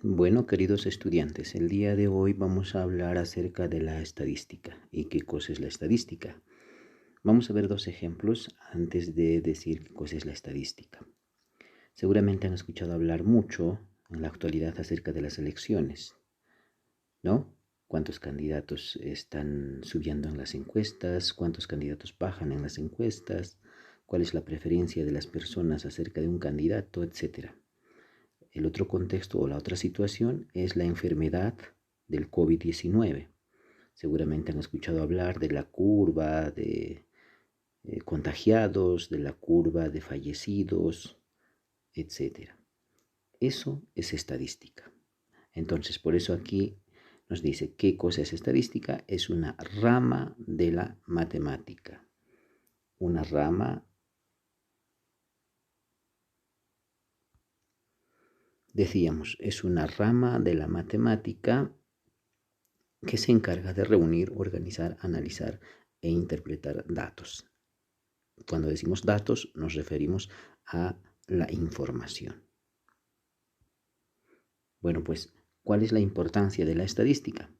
Bueno, queridos estudiantes, el día de hoy vamos a hablar acerca de la estadística y qué cosa es la estadística. Vamos a ver dos ejemplos antes de decir qué cosa es la estadística. Seguramente han escuchado hablar mucho en la actualidad acerca de las elecciones, ¿no? ¿Cuántos candidatos están subiendo en las encuestas? ¿Cuántos candidatos bajan en las encuestas? ¿Cuál es la preferencia de las personas acerca de un candidato, etcétera? El otro contexto o la otra situación es la enfermedad del COVID-19. Seguramente han escuchado hablar de la curva de contagiados, de la curva de fallecidos, etc. Eso es estadística. Entonces, por eso aquí nos dice qué cosa es estadística. Es una rama de la matemática. Una rama, decíamos, es una rama de la matemática que se encarga de reunir, organizar, analizar e interpretar datos. Cuando decimos datos nos referimos a la información. Bueno, pues, ¿cuál es la importancia de la estadística?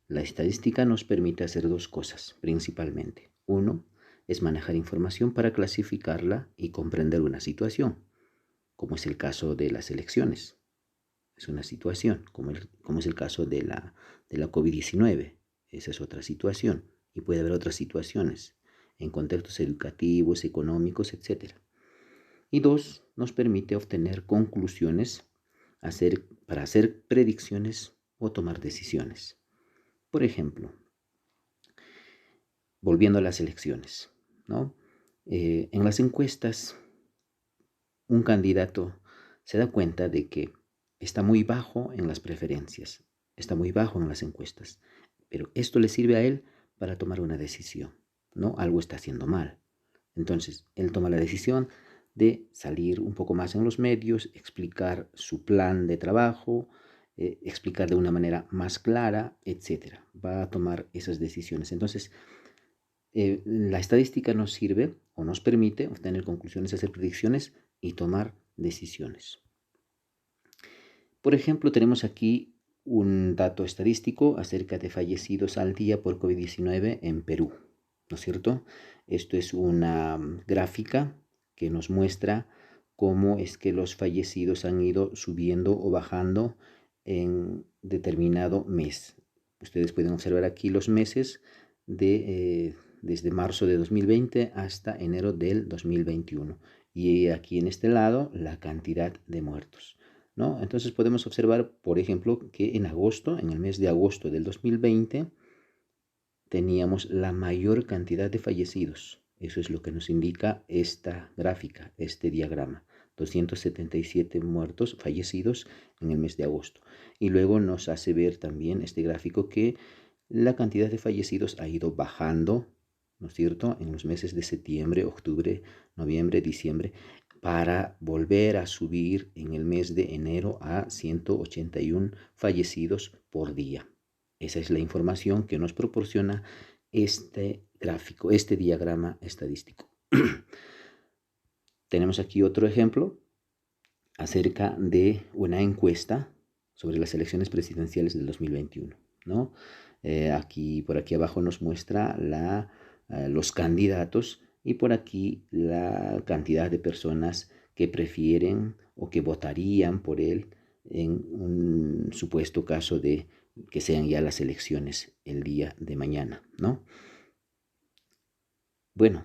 La estadística nos permite hacer dos cosas, principalmente. Uno, es manejar información para clasificarla y comprender una situación, como es el caso de las elecciones. Es una situación, como es el caso de la COVID-19. Esa es otra situación. Y puede haber otras situaciones en contextos educativos, económicos, etc. Y dos, nos permite obtener conclusiones para hacer predicciones o tomar decisiones. Por ejemplo, volviendo a las elecciones, ¿no? En las encuestas, un candidato se da cuenta de que está muy bajo en las preferencias, está muy bajo en las encuestas, pero esto le sirve a él para tomar una decisión, ¿no? Algo está haciendo mal. Entonces, él toma la decisión de salir un poco más en los medios, explicar su plan de trabajo, explicar de una manera más clara, etc. Va a tomar esas decisiones. Entonces, la estadística nos sirve o nos permite obtener conclusiones, hacer predicciones y tomar decisiones. Por ejemplo, tenemos aquí un dato estadístico acerca de fallecidos al día por COVID-19 en Perú, ¿no es cierto? Esto es una gráfica que nos muestra cómo es que los fallecidos han ido subiendo o bajando en determinado mes. Ustedes pueden observar aquí los meses desde marzo de 2020 hasta enero del 2021. Y aquí en este lado la cantidad de muertos, ¿no? Entonces podemos observar, por ejemplo, que en el mes de agosto del 2020, teníamos la mayor cantidad de fallecidos. Eso es lo que nos indica esta gráfica, este diagrama. 277 muertos, fallecidos en el mes de agosto. Y luego nos hace ver también este gráfico que la cantidad de fallecidos ha ido bajando, ¿no es cierto?, en los meses de septiembre, octubre, noviembre, diciembre, para volver a subir en el mes de enero a 181 fallecidos por día. Esa es la información que nos proporciona este gráfico, este diagrama estadístico. Tenemos aquí otro ejemplo acerca de una encuesta sobre las elecciones presidenciales del 2021, ¿no? Por aquí abajo nos muestra los candidatos y por aquí la cantidad de personas que prefieren o que votarían por él en un supuesto caso de que sean ya las elecciones el día de mañana, ¿no? Bueno,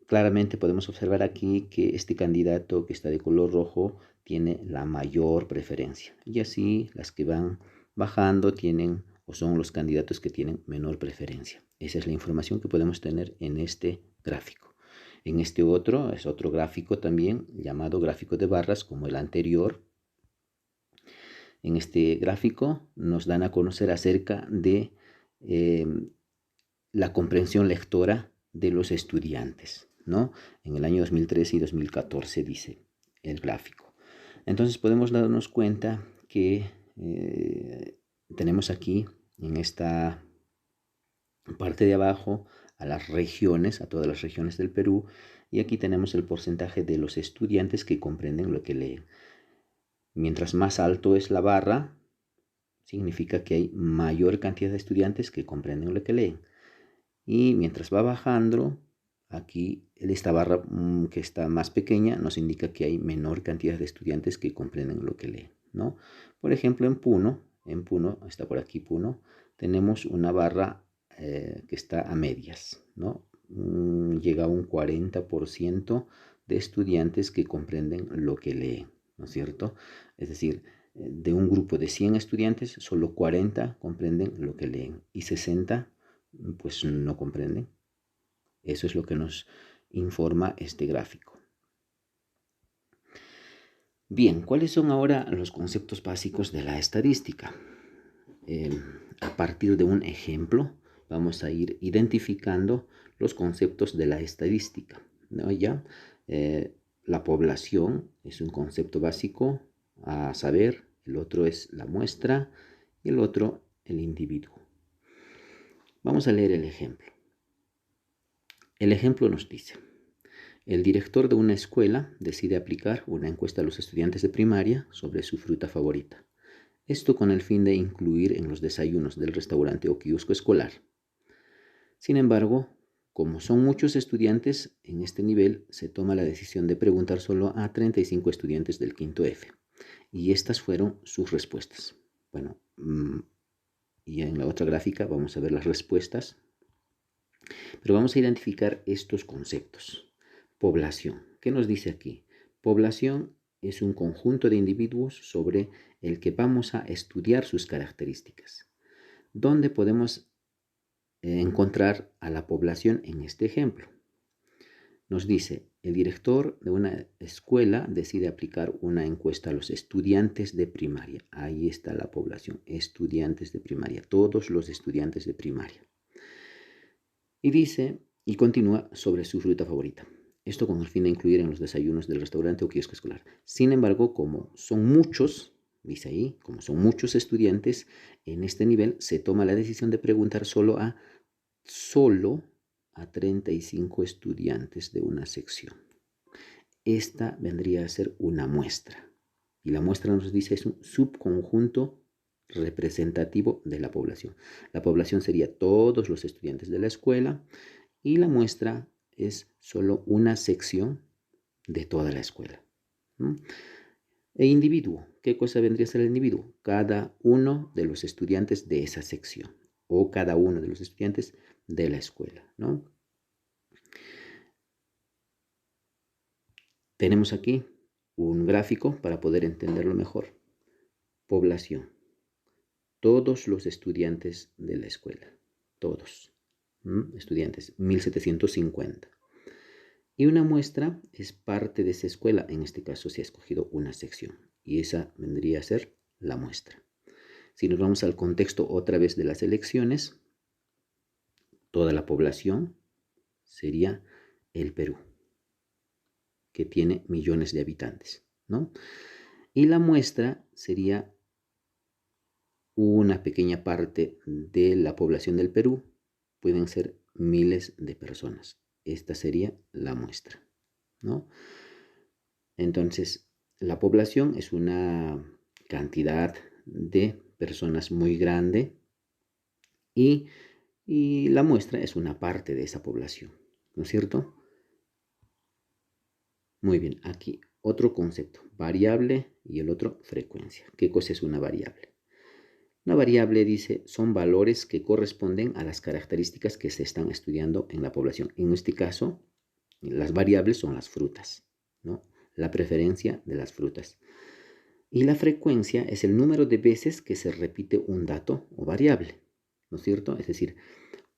claramente podemos observar aquí que este candidato que está de color rojo tiene la mayor preferencia. Y así las que van bajando tienen o son los candidatos que tienen menor preferencia. Esa es la información que podemos tener en este gráfico. En este otro, es otro gráfico también llamado gráfico de barras como el anterior. En este gráfico nos dan a conocer acerca de la comprensión lectora de los estudiantes, ¿no? En el año 2013 y 2014 dice el gráfico. Entonces podemos darnos cuenta que tenemos aquí en esta parte de abajo a las regiones, a todas las regiones del Perú, y aquí tenemos el porcentaje de los estudiantes que comprenden lo que leen. Mientras más alto es la barra, significa que hay mayor cantidad de estudiantes que comprenden lo que leen. Y mientras va bajando, aquí esta barra que está más pequeña nos indica que hay menor cantidad de estudiantes que comprenden lo que leen, ¿no? Por ejemplo, en Puno, está por aquí Puno, tenemos una barra que está a medias, ¿no? Llega a un 40% de estudiantes que comprenden lo que leen, ¿no es cierto? Es decir, de un grupo de 100 estudiantes, solo 40 comprenden lo que leen y 60 pues no comprenden. Eso es lo que nos informa este gráfico. Bien, ¿cuáles son ahora los conceptos básicos de la estadística? A partir de un ejemplo, vamos a ir identificando los conceptos de la estadística, ¿no? La población es un concepto básico a saber, el otro es la muestra y el otro el individuo. Vamos a leer el ejemplo. El ejemplo nos dice: el director de una escuela decide aplicar una encuesta a los estudiantes de primaria sobre su fruta favorita. Esto con el fin de incluir en los desayunos del restaurante o kiosco escolar. Sin embargo, como son muchos estudiantes en este nivel, se toma la decisión de preguntar solo a 35 estudiantes del quinto F. Y estas fueron sus respuestas. Bueno, y en la otra gráfica vamos a ver las respuestas. Pero vamos a identificar estos conceptos. Población. ¿Qué nos dice aquí? Población es un conjunto de individuos sobre el que vamos a estudiar sus características. ¿Dónde podemos encontrar a la población en este ejemplo? Nos dice, el director de una escuela decide aplicar una encuesta a los estudiantes de primaria. Ahí está la población, estudiantes de primaria, todos los estudiantes de primaria. Y dice, y continúa sobre su fruta favorita. Esto con el fin de incluir en los desayunos del restaurante o kiosco escolar. Sin embargo, como son muchos, dice ahí, como son muchos estudiantes, en este nivel se toma la decisión de preguntar solo a 35 estudiantes de una sección. Esta vendría a ser una muestra. Y la muestra nos dice es un subconjunto representativo de la población. La población sería todos los estudiantes de la escuela y la muestra es solo una sección de toda la escuela. E individuo, ¿qué cosa vendría a ser el individuo? Cada uno de los estudiantes de esa sección o cada uno de los estudiantes de la escuela, ¿no? Tenemos aquí un gráfico para poder entenderlo mejor. Población. Todos los estudiantes de la escuela. Todos. Estudiantes, 1750. Y una muestra es parte de esa escuela. En este caso se ha escogido una sección. Y esa vendría a ser la muestra. Si nos vamos al contexto otra vez de las elecciones, toda la población sería el Perú, que tiene millones de habitantes, ¿no? Y la muestra sería una pequeña parte de la población del Perú, pueden ser miles de personas. Esta sería la muestra, ¿no? Entonces, la población es una cantidad de personas muy grande y la muestra es una parte de esa población, ¿no es cierto? Muy bien, aquí otro concepto, variable y el otro frecuencia. ¿Qué cosa es una variable? Una variable, dice, son valores que corresponden a las características que se están estudiando en la población. En este caso, las variables son las frutas, ¿no? La preferencia de las frutas. Y la frecuencia es el número de veces que se repite un dato o variable, ¿no es cierto? Es decir,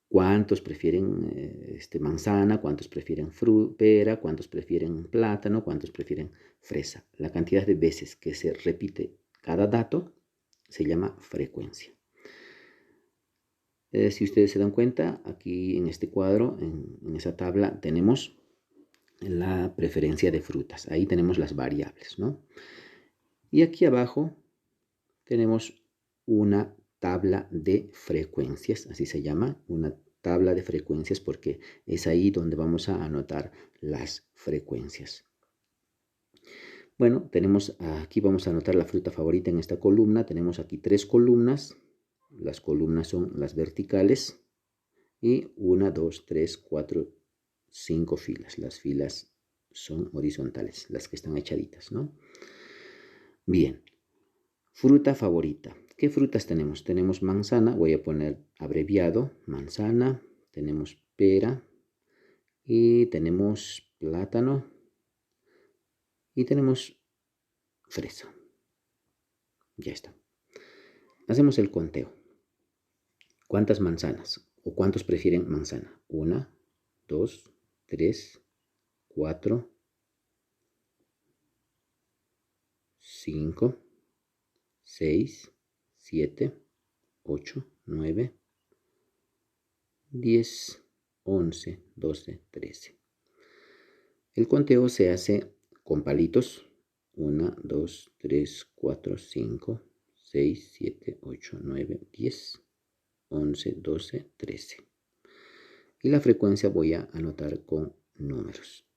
cuántos prefieren manzana, cuántos prefieren pera, cuántos prefieren plátano, cuántos prefieren fresa. La cantidad de veces que se repite cada dato se llama frecuencia. Si ustedes se dan cuenta, aquí en este cuadro, en esa tabla, tenemos la preferencia de frutas. Ahí tenemos las variables, ¿no? Y aquí abajo tenemos una tabla de frecuencias, así se llama, una tabla de frecuencias porque es ahí donde vamos a anotar las frecuencias. Bueno, tenemos aquí, vamos a anotar la fruta favorita en esta columna. Tenemos aquí 3 columnas. Las columnas son las verticales. Y 1, 2, 3, 4, 5 filas. Las filas son horizontales, las que están echaditas, ¿no? Bien. Fruta favorita. ¿Qué frutas tenemos? Tenemos manzana, voy a poner abreviado, manzana. Tenemos pera. Y tenemos plátano. Y tenemos fresa. Ya está. Hacemos el conteo. ¿Cuántas manzanas? ¿O cuántos prefieren manzana? 1, 2, 3, 4, 5, 6, 7, 8, 9, 10, 11, 12, 13. El conteo se hace con palitos. 1, 2, 3, 4, 5, 6, 7, 8, 9, 10, 11, 12, 13. Y la frecuencia voy a anotar con números.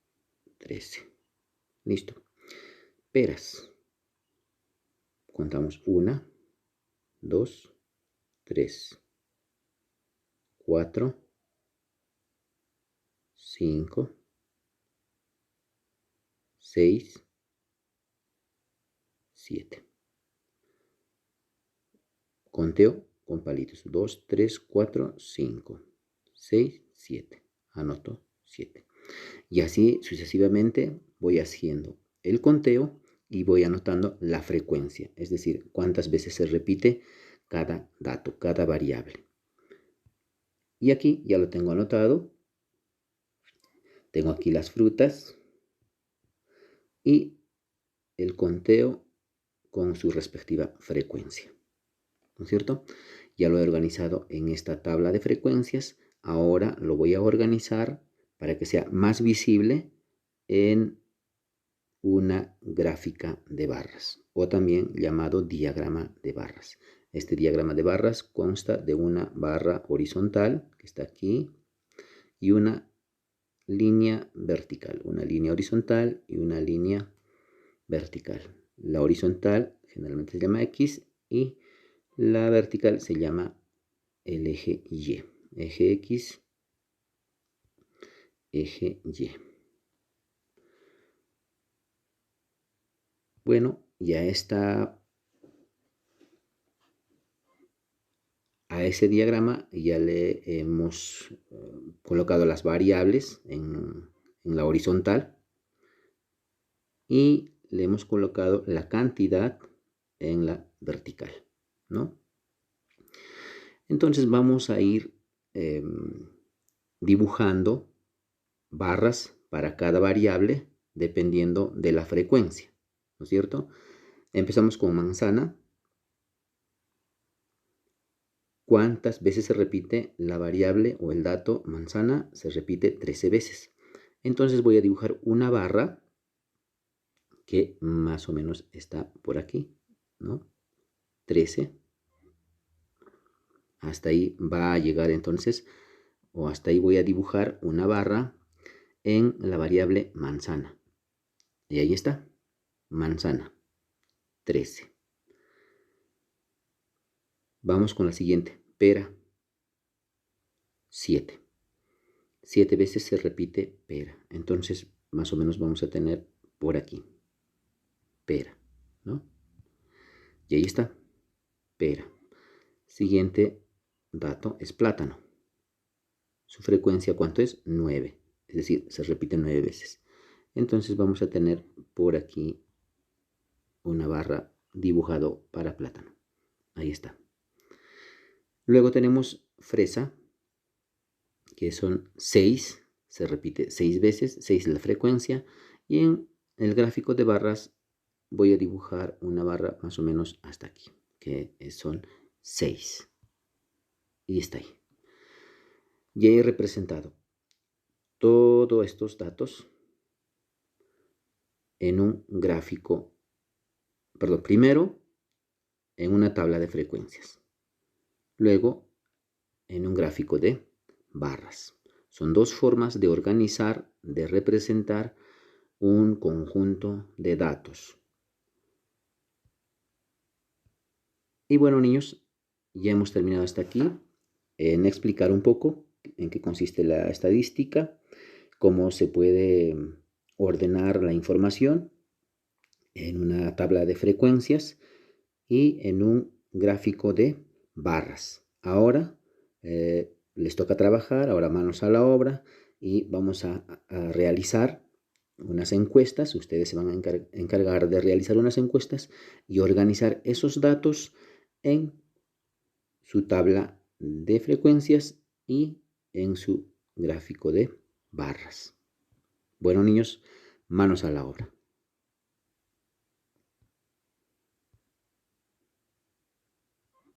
13. Listo. Peras. Contamos 1, 2, 3, 4, 5, 6, 7. Conteo con palitos. 2, 3, 4, 5, 6, 7. Anoto 7. Y así sucesivamente voy haciendo el conteo y voy anotando la frecuencia. Es decir, cuántas veces se repite cada dato, cada variable. Y aquí ya lo tengo anotado. Tengo aquí las frutas y el conteo con su respectiva frecuencia. ¿No es cierto? Ya lo he organizado en esta tabla de frecuencias. Ahora lo voy a organizar para que sea más visible en una gráfica de barras o también llamado diagrama de barras. Este diagrama de barras consta de una barra horizontal que está aquí y una línea vertical, una línea horizontal y una línea vertical. La horizontal generalmente se llama X y la vertical se llama el eje Y. Eje X, eje Y. Bueno, ya está. A ese diagrama ya le hemos colocado las variables en la horizontal y le hemos colocado la cantidad en la vertical, ¿no? Entonces vamos a ir dibujando barras para cada variable dependiendo de la frecuencia, ¿no es cierto? Empezamos con manzana. ¿Cuántas veces se repite la variable o el dato manzana? Se repite 13 veces. Entonces voy a dibujar una barra que más o menos está por aquí, ¿no? 13. Hasta ahí va a llegar entonces, o hasta ahí voy a dibujar una barra en la variable manzana. Y ahí está, manzana, 13. Vamos con la siguiente, pera, 7. 7 veces se repite pera. Entonces, más o menos vamos a tener por aquí, pera, ¿no? Y ahí está, pera. Siguiente dato es plátano. Su frecuencia, ¿cuánto es? 9. Es decir, se repite 9 veces. Entonces vamos a tener por aquí una barra dibujado para plátano. Ahí está. Luego tenemos fresa, que son 6. Se repite 6 veces. 6 es la frecuencia. Y en el gráfico de barras voy a dibujar una barra más o menos hasta aquí, que son 6. Y está ahí. Ya he representado todos estos datos en un gráfico, perdón, primero en una tabla de frecuencias, luego en un gráfico de barras. Son dos formas de organizar, de representar un conjunto de datos. Y bueno, niños, ya hemos terminado hasta aquí en explicar un poco en qué consiste la estadística, cómo se puede ordenar la información en una tabla de frecuencias y en un gráfico de barras. Ahora les toca trabajar, ahora manos a la obra y vamos a realizar unas encuestas. Ustedes se van a encargar de realizar unas encuestas y organizar esos datos en su tabla de frecuencias y en su gráfico de barras. Bueno, niños, manos a la obra.